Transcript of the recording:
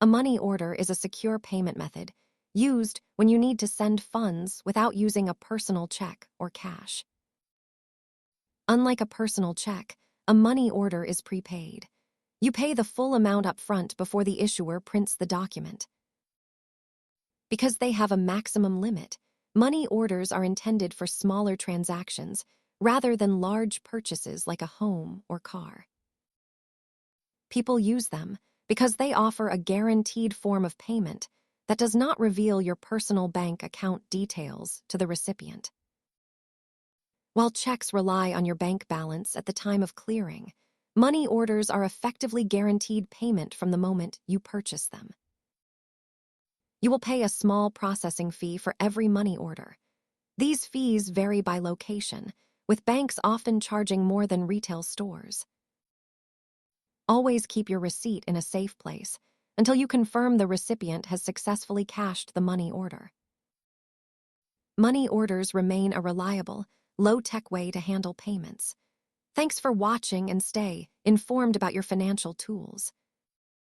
A money order is a secure payment method used when you need to send funds without using a personal check or cash. Unlike a personal check, a money order is prepaid. You pay the full amount up front before the issuer prints the document. Because they have a maximum limit, money orders are intended for smaller transactions rather than large purchases like a home or car. People use them because they offer a guaranteed form of payment that does not reveal your personal bank account details to the recipient. While checks rely on your bank balance at the time of clearing, money orders are effectively guaranteed payment from the moment you purchase them. You will pay a small processing fee for every money order. These fees vary by location, with banks often charging more than retail stores. Always keep your receipt in a safe place until you confirm the recipient has successfully cashed the money order. Money orders remain a reliable, low-tech way to handle payments. Thanks for watching and stay informed about your financial tools.